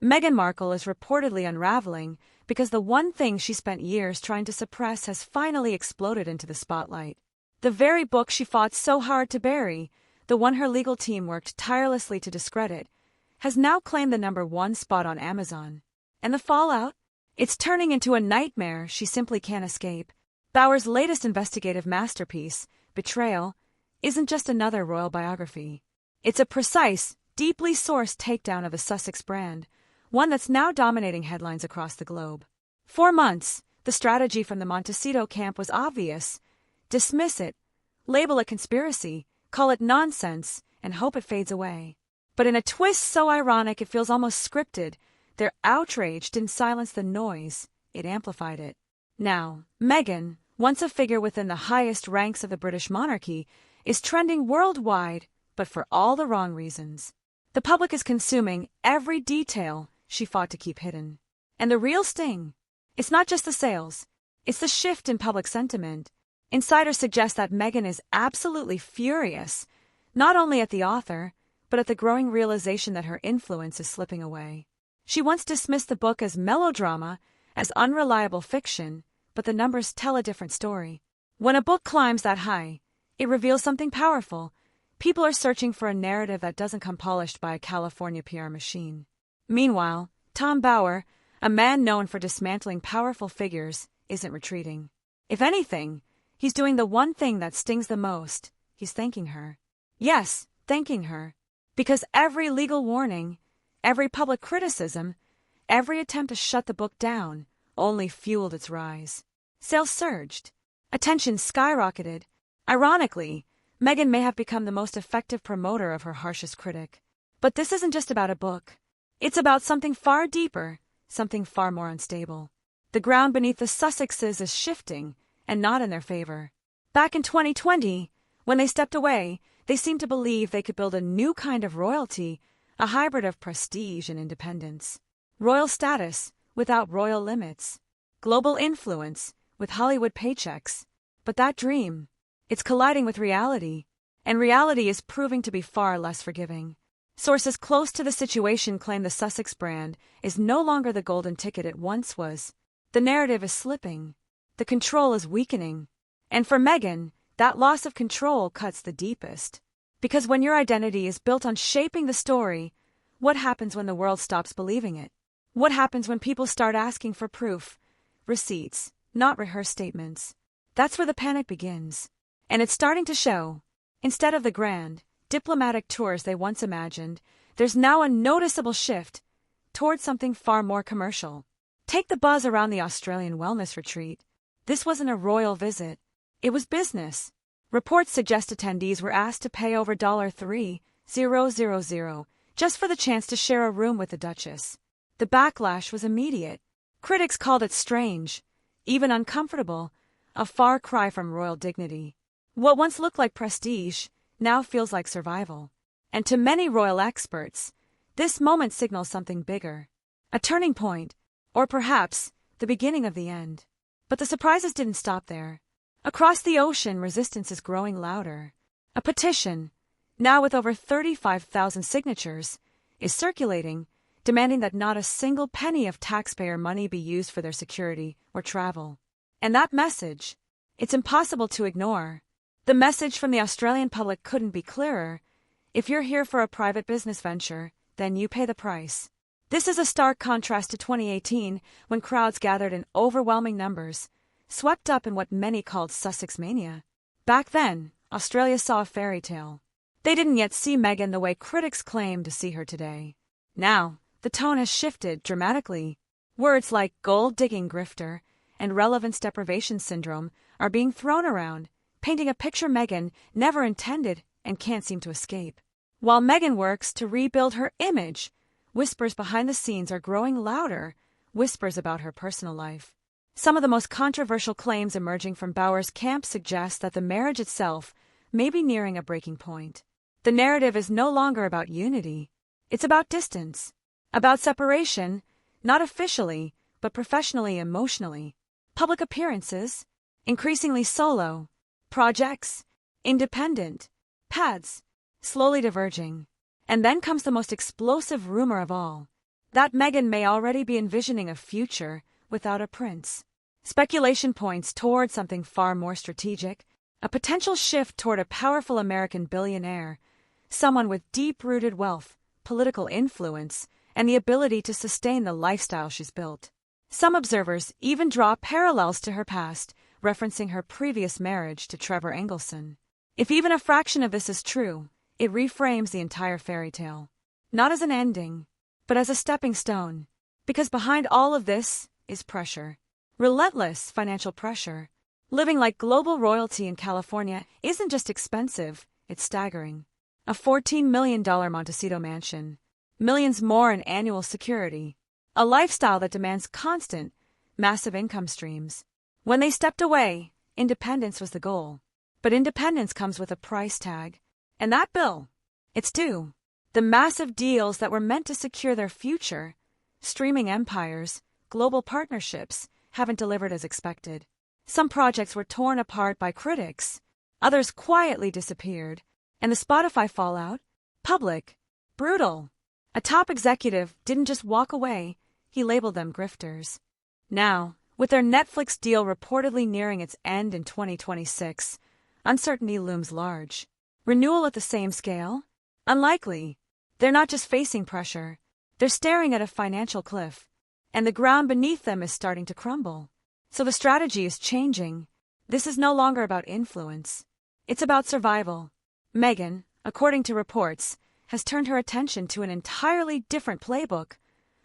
Meghan Markle is reportedly unraveling because the one thing she spent years trying to suppress has finally exploded into the spotlight. The very book she fought so hard to bury, the one her legal team worked tirelessly to discredit, has now claimed the #1 spot on Amazon. And the fallout? It's turning into a nightmare she simply can't escape. Bauer's latest investigative masterpiece, Betrayal, isn't just another royal biography. It's a precise, deeply sourced takedown of the Sussex brand, one that's now dominating headlines across the globe. For months, the strategy from the Montecito camp was obvious. Dismiss it, label it conspiracy, call it nonsense, and hope it fades away. But in a twist so ironic it feels almost scripted, their outrage didn't silence the noise, it amplified it. Now, Meghan, once a figure within the highest ranks of the British monarchy, is trending worldwide, but for all the wrong reasons. The public is consuming every detail she fought to keep hidden. And the real sting? It's not just the sales, it's the shift in public sentiment. Insiders suggest that Meghan is absolutely furious, not only at the author, but at the growing realization that her influence is slipping away. She once dismissed the book as melodrama, as unreliable fiction, but the numbers tell a different story. When a book climbs that high, it reveals something powerful. People are searching for a narrative that doesn't come polished by a California PR machine. Meanwhile, Tom Bauer, a man known for dismantling powerful figures, isn't retreating. If anything, he's doing the one thing that stings the most. He's thanking her. Yes, thanking her. Because every legal warning, every public criticism, every attempt to shut the book down only fueled its rise. Sales surged. Attention skyrocketed. Ironically, Meghan may have become the most effective promoter of her harshest critic. But this isn't just about a book. It's about something far deeper, something far more unstable. The ground beneath the Sussexes is shifting, and not in their favor. Back in 2020, when they stepped away, they seemed to believe they could build a new kind of royalty, a hybrid of prestige and independence. Royal status without royal limits. Global influence with Hollywood paychecks. But that dream, it's colliding with reality, and reality is proving to be far less forgiving. Sources close to the situation claim the Sussex brand is no longer the golden ticket it once was. The narrative is slipping. The control is weakening. And for Meghan, that loss of control cuts the deepest. Because when your identity is built on shaping the story, what happens when the world stops believing it? What happens when people start asking for proof, receipts, not rehearsed statements? That's where the panic begins. And it's starting to show. Instead of the grand, diplomatic tours they once imagined, there's now a noticeable shift towards something far more commercial. Take the buzz around the Australian wellness retreat. This wasn't a royal visit. It was business. Reports suggest attendees were asked to pay over $3,000 just for the chance to share a room with the Duchess. The backlash was immediate. Critics called it strange, even uncomfortable, a far cry from royal dignity. What once looked like prestige now feels like survival. And to many royal experts, this moment signals something bigger. A turning point, or perhaps the beginning of the end. But the surprises didn't stop there. Across the ocean, resistance is growing louder. A petition, now with over 35,000 signatures, is circulating, demanding that not a single penny of taxpayer money be used for their security or travel. And that message, it's impossible to ignore. The message from the Australian public couldn't be clearer. If you're here for a private business venture, then you pay the price. This is a stark contrast to 2018, when crowds gathered in overwhelming numbers, swept up in what many called Sussex mania. Back then, Australia saw a fairy tale. They didn't yet see Meghan the way critics claim to see her today. Now, the tone has shifted dramatically. Words like gold-digging grifter and relevance deprivation syndrome are being thrown around, painting a picture Meghan never intended and can't seem to escape. While Meghan works to rebuild her image, whispers behind the scenes are growing louder, whispers about her personal life. Some of the most controversial claims emerging from Bauer's camp suggest that the marriage itself may be nearing a breaking point. The narrative is no longer about unity. It's about distance. About separation, not officially, but professionally, emotionally. Public appearances, increasingly solo. Projects, independent. Paths, slowly diverging. And then comes the most explosive rumor of all. that Meghan may already be envisioning a future without a prince. Speculation points toward something far more strategic, a potential shift toward a powerful American billionaire, someone with deep-rooted wealth, political influence, and the ability to sustain the lifestyle she's built. Some observers even draw parallels to her past, referencing her previous marriage to Trevor Engelson. If even a fraction of this is true, it reframes the entire fairy tale. Not as an ending, but as a stepping stone. Because behind all of this is pressure. Relentless financial pressure. Living like global royalty in California isn't just expensive, it's staggering. A $14 million Montecito mansion. Millions more in annual security. A lifestyle that demands constant, massive income streams. When they stepped away, independence was the goal. But independence comes with a price tag. And that bill, it's due. The massive deals that were meant to secure their future, streaming empires, global partnerships, haven't delivered as expected. Some projects were torn apart by critics, others quietly disappeared, and the Spotify fallout? Public. Brutal. A top executive didn't just walk away, he labeled them grifters. Now, with their Netflix deal reportedly nearing its end in 2026, uncertainty looms large. Renewal at the same scale? Unlikely. They're not just facing pressure, they're staring at a financial cliff, and the ground beneath them is starting to crumble. So the strategy is changing. This is no longer about influence. It's about survival. Meghan, according to reports, has turned her attention to an entirely different playbook,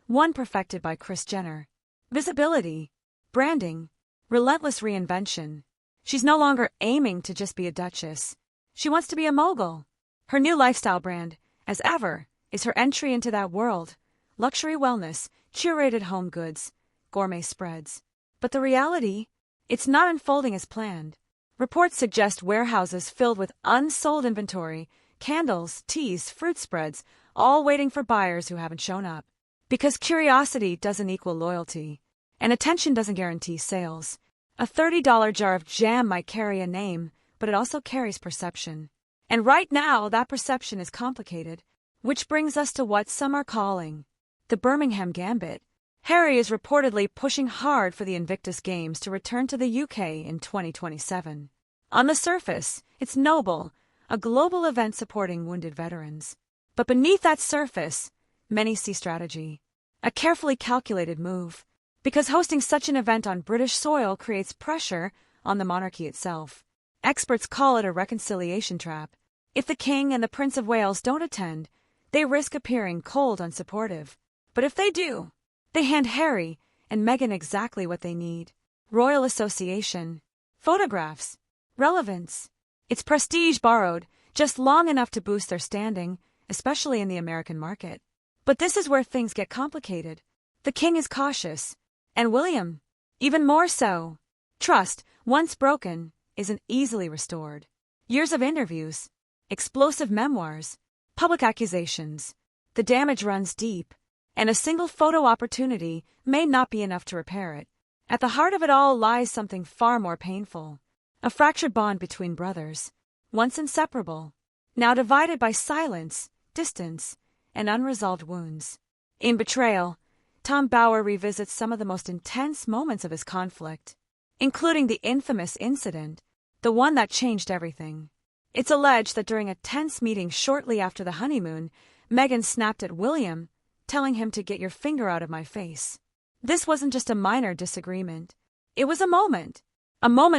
one perfected by Kris Jenner. Visibility, branding, relentless reinvention. She's no longer aiming to just be a duchess. She wants to be a mogul. Her new lifestyle brand, as ever, is her entry into that world. Luxury wellness, curated home goods, gourmet spreads. But the reality? It's not unfolding as planned. Reports suggest warehouses filled with unsold inventory, candles, teas, fruit spreads, all waiting for buyers who haven't shown up. Because curiosity doesn't equal loyalty, and attention doesn't guarantee sales. A $30 jar of jam might carry a name, but it also carries perception. And right now, that perception is complicated, which brings us to what some are calling the Birmingham Gambit. Harry is reportedly pushing hard for the Invictus Games to return to the UK in 2027. On the surface, it's noble, a global event supporting wounded veterans. But beneath that surface, many see strategy. A carefully calculated move. Because hosting such an event on British soil creates pressure on the monarchy itself. Experts call it a reconciliation trap. If the King and the Prince of Wales don't attend, they risk appearing cold, unsupportive. But if they do, they hand Harry and Meghan exactly what they need. Royal association, photographs, relevance. It's prestige borrowed, just long enough to boost their standing, especially in the American market. But this is where things get complicated. The King is cautious, and William, even more so. Trust, once broken, isn't easily restored. Years of interviews, explosive memoirs, public accusations. The damage runs deep, and a single photo opportunity may not be enough to repair it. At the heart of it all lies something far more painful. A fractured bond between brothers, once inseparable, now divided by silence, distance, and unresolved wounds. In Betrayal, Tom Bower revisits some of the most intense moments of his conflict, including the infamous incident, the one that changed everything. It's alleged that during a tense meeting shortly after the honeymoon, Meghan snapped at William, telling him to get your finger out of my face. This wasn't just a minor disagreement. It was a moment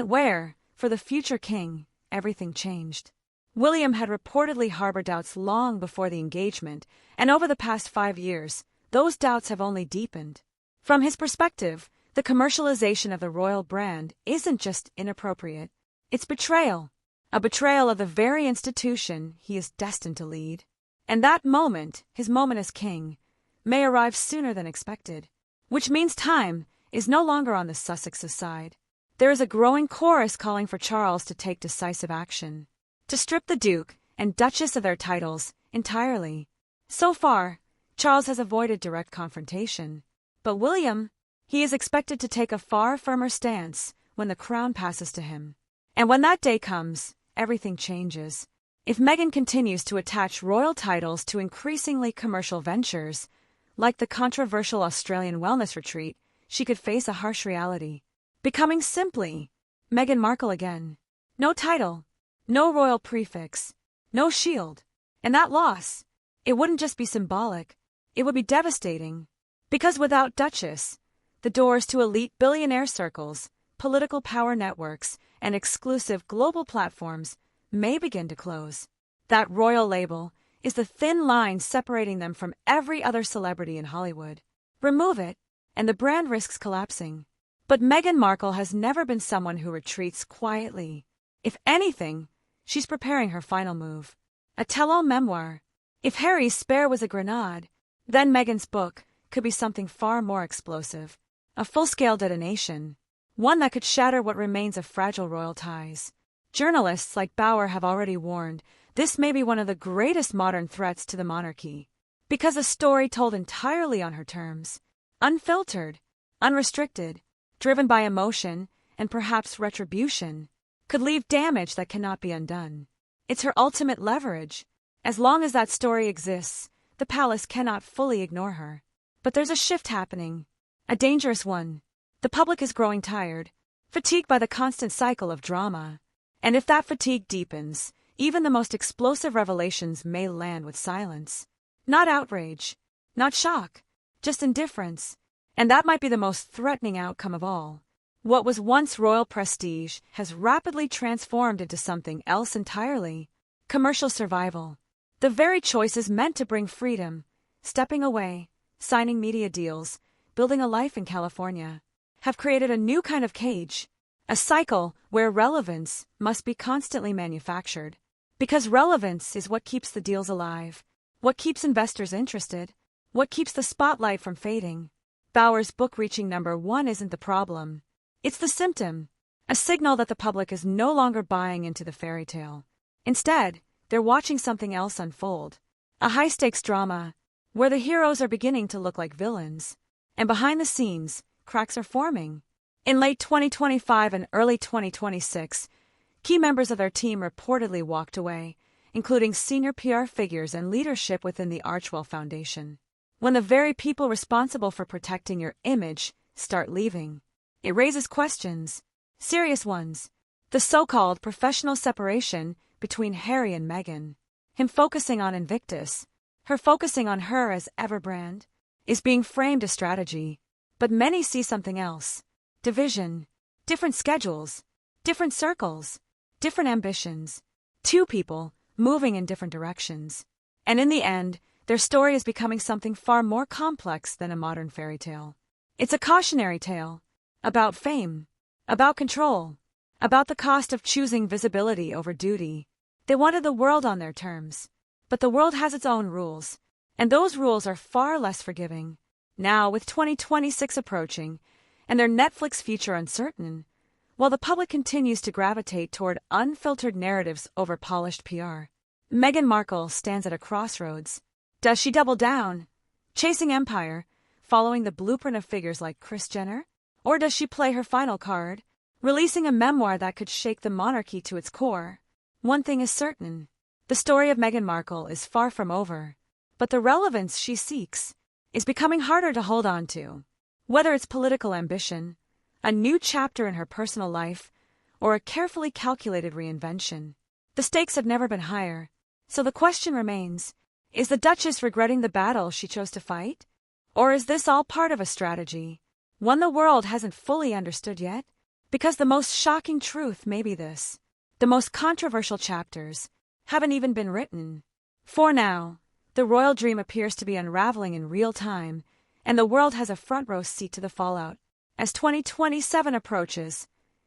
where, for the future king, everything changed. William had reportedly harbored doubts long before the engagement, and over the past 5 years, those doubts have only deepened. From his perspective, the commercialization of the royal brand isn't just inappropriate, it's betrayal. A betrayal of the very institution he is destined to lead. And that moment, his moment as king, may arrive sooner than expected. Which means time is no longer on the Sussex's side. There is a growing chorus calling for Charles to take decisive action. To strip the Duke and Duchess of their titles entirely. So far, Charles has avoided direct confrontation. But William, he is expected to take a far firmer stance when the crown passes to him. And when that day comes, everything changes. If Meghan continues to attach royal titles to increasingly commercial ventures, like the controversial Australian wellness retreat, she could face a harsh reality. Becoming simply Meghan Markle again. No title, no royal prefix, no shield. And that loss, it wouldn't just be symbolic, it would be devastating. Because without Duchess, the doors to elite billionaire circles, political power networks, and exclusive global platforms may begin to close. That royal label is the thin line separating them from every other celebrity in Hollywood. Remove it, and the brand risks collapsing. But Meghan Markle has never been someone who retreats quietly. If anything, she's preparing her final move. A tell-all memoir. If Harry's spare was a grenade, then Meghan's book could be something far more explosive. A full-scale detonation. One that could shatter what remains of fragile royal ties. Journalists like Bauer have already warned this may be one of the greatest modern threats to the monarchy. Because a story told entirely on her terms, unfiltered, unrestricted, driven by emotion and perhaps retribution, could leave damage that cannot be undone. It's her ultimate leverage. As long as that story exists, the palace cannot fully ignore her. But there's a shift happening. A dangerous one. The public is growing tired, fatigued by the constant cycle of drama. And if that fatigue deepens, even the most explosive revelations may land with silence. Not outrage, not shock, just indifference. And that might be the most threatening outcome of all. What was once royal prestige has rapidly transformed into something else entirely. Commercial survival. The very choices meant to bring freedom, stepping away, signing media deals, building a life in California, have created a new kind of cage. A cycle where relevance must be constantly manufactured. Because relevance is what keeps the deals alive, what keeps investors interested, what keeps the spotlight from fading. Bauer's book reaching #1 isn't the problem. It's the symptom, a signal that the public is no longer buying into the fairy tale. Instead, they're watching something else unfold. A high-stakes drama, where the heroes are beginning to look like villains. And behind the scenes, cracks are forming. In late 2025 and early 2026, key members of their team reportedly walked away, including senior PR figures and leadership within the Archwell Foundation. When the very people responsible for protecting your image start leaving, it raises questions, serious ones. The so-called professional separation between Harry and Meghan, him focusing on Invictus, her focusing on her as Everbrand, is being framed as strategy. But many see something else. Division, different schedules, different circles, different ambitions. Two people moving in different directions. And in the end, their story is becoming something far more complex than a modern fairy tale. It's a cautionary tale. About fame, about control, about the cost of choosing visibility over duty. They wanted the world on their terms. But the world has its own rules, and those rules are far less forgiving. Now, with 2026 approaching, and their Netflix future uncertain, while the public continues to gravitate toward unfiltered narratives over polished PR, Meghan Markle stands at a crossroads. Does she double down, chasing empire, following the blueprint of figures like Kris Jenner? Or does she play her final card, releasing a memoir that could shake the monarchy to its core? One thing is certain. The story of Meghan Markle is far from over, but the relevance she seeks is becoming harder to hold on to. Whether it's political ambition, a new chapter in her personal life, or a carefully calculated reinvention, the stakes have never been higher. So the question remains, is the Duchess regretting the battle she chose to fight? Or is this all part of a strategy, one the world hasn't fully understood yet? Because the most shocking truth may be this: the most controversial chapters haven't even been written. For now, the royal dream appears to be unraveling in real time, and the world has a front-row seat to the fallout. As 2027 approaches,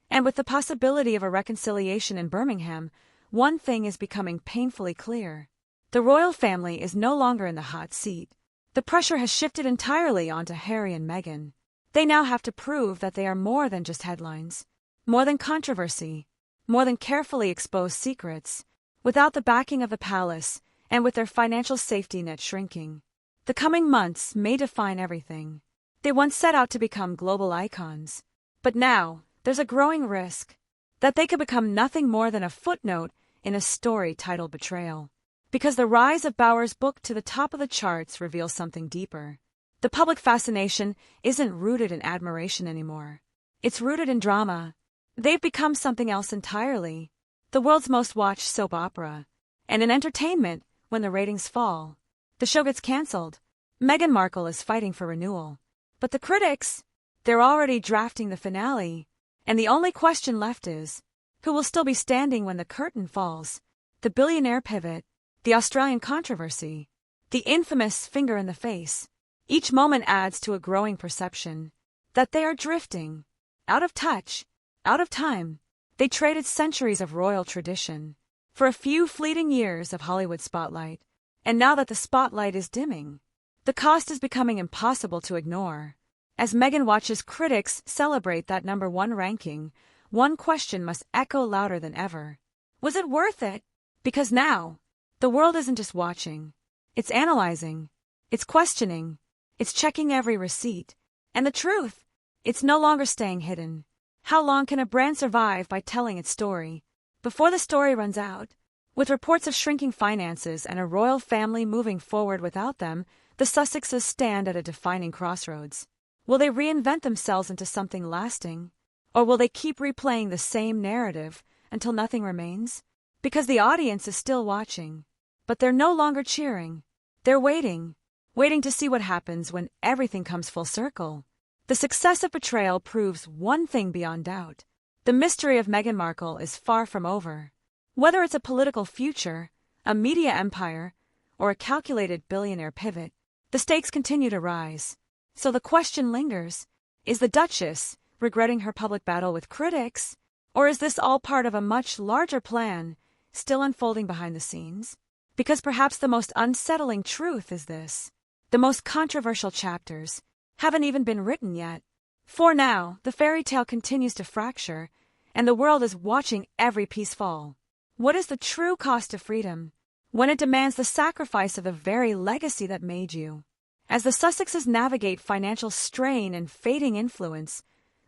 and with the possibility of a reconciliation in Birmingham, one thing is becoming painfully clear. The royal family is no longer in the hot seat. The pressure has shifted entirely onto Harry and Meghan. They now have to prove that they are more than just headlines, more than controversy, more than carefully exposed secrets. Without the backing of the palace, and with their financial safety net shrinking, the coming months may define everything. They once set out to become global icons, but now there's a growing risk that they could become nothing more than a footnote in a story titled Betrayal. Because the rise of Bauer's book to the top of the charts reveals something deeper. The public fascination isn't rooted in admiration anymore. It's rooted in drama. They've become something else entirely. The world's most watched soap opera. And in entertainment, when the ratings fall, the show gets cancelled. Meghan Markle is fighting for renewal. But the critics, they're already drafting the finale. And the only question left is, who will still be standing when the curtain falls? The billionaire pivot, the Australian controversy, the infamous finger in the face. Each moment adds to a growing perception that they are drifting, out of touch, out of time. They traded centuries of royal tradition for a few fleeting years of Hollywood spotlight. And now that the spotlight is dimming, the cost is becoming impossible to ignore. As Meghan watches critics celebrate that #1 ranking, one question must echo louder than ever. Was it worth it? Because now, the world isn't just watching. It's analyzing. It's questioning. It's checking every receipt. And the truth, it's no longer staying hidden. How long can a brand survive by telling its story before the story runs out? With reports of shrinking finances and a royal family moving forward without them, the Sussexes stand at a defining crossroads. Will they reinvent themselves into something lasting? Or will they keep replaying the same narrative until nothing remains? Because the audience is still watching, but they're no longer cheering. They're waiting to see what happens when everything comes full circle. The success of Betrayal proves one thing beyond doubt. The mystery of Meghan Markle is far from over. Whether it's a political future, a media empire, or a calculated billionaire pivot, the stakes continue to rise. So the question lingers, is the Duchess regretting her public battle with critics? Or is this all part of a much larger plan, still unfolding behind the scenes? Because perhaps the most unsettling truth is this: the most controversial chapters haven't even been written yet. For now, the fairy tale continues to fracture, and the world is watching every piece fall. What is the true cost of freedom when it demands the sacrifice of the very legacy that made you? As the Sussexes navigate financial strain and fading influence,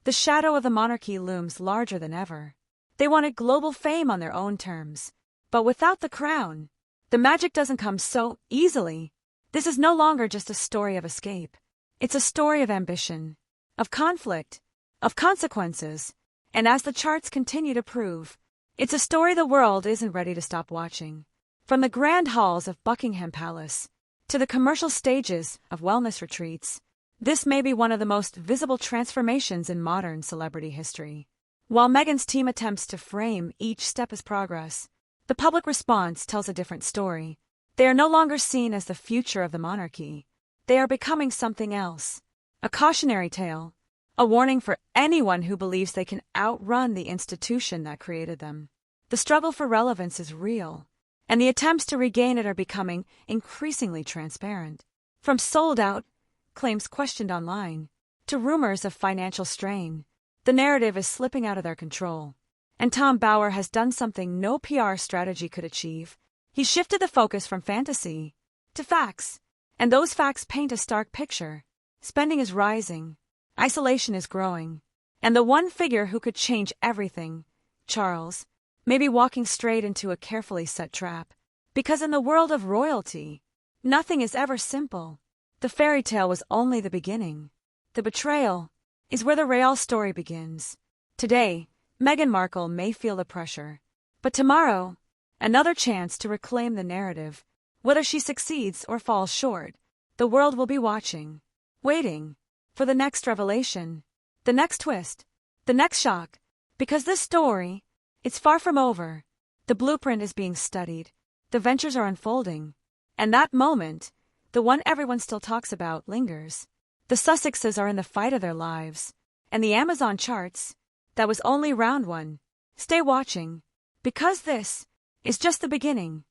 the shadow of the monarchy looms larger than ever. They wanted global fame on their own terms, but without the crown, the magic doesn't come so easily. This is no longer just a story of escape. It's a story of ambition, of conflict, of consequences, and as the charts continue to prove, it's a story the world isn't ready to stop watching. From the grand halls of Buckingham Palace to the commercial stages of wellness retreats, this may be one of the most visible transformations in modern celebrity history. While Meghan's team attempts to frame each step as progress, the public response tells a different story. They are no longer seen as the future of the monarchy. They are becoming something else. A cautionary tale. A warning for anyone who believes they can outrun the institution that created them. The struggle for relevance is real, and the attempts to regain it are becoming increasingly transparent. From sold-out claims questioned online to rumors of financial strain, the narrative is slipping out of their control. And Tom Bower has done something no PR strategy could achieve. He shifted the focus from fantasy to facts, and those facts paint a stark picture. Spending is rising, isolation is growing, and the one figure who could change everything, Charles, may be walking straight into a carefully set trap. Because in the world of royalty, nothing is ever simple. The fairy tale was only the beginning. The betrayal is where the real story begins. Today, Meghan Markle may feel the pressure, but tomorrow, another chance to reclaim the narrative. Whether she succeeds or falls short, the world will be watching, waiting for the next revelation, the next twist, the next shock. Because this story, it's far from over. The blueprint is being studied, the ventures are unfolding, and that moment, the one everyone still talks about, lingers. The Sussexes are in the fight of their lives, and the Amazon charts, that was only round one. Stay watching, because this is just the beginning.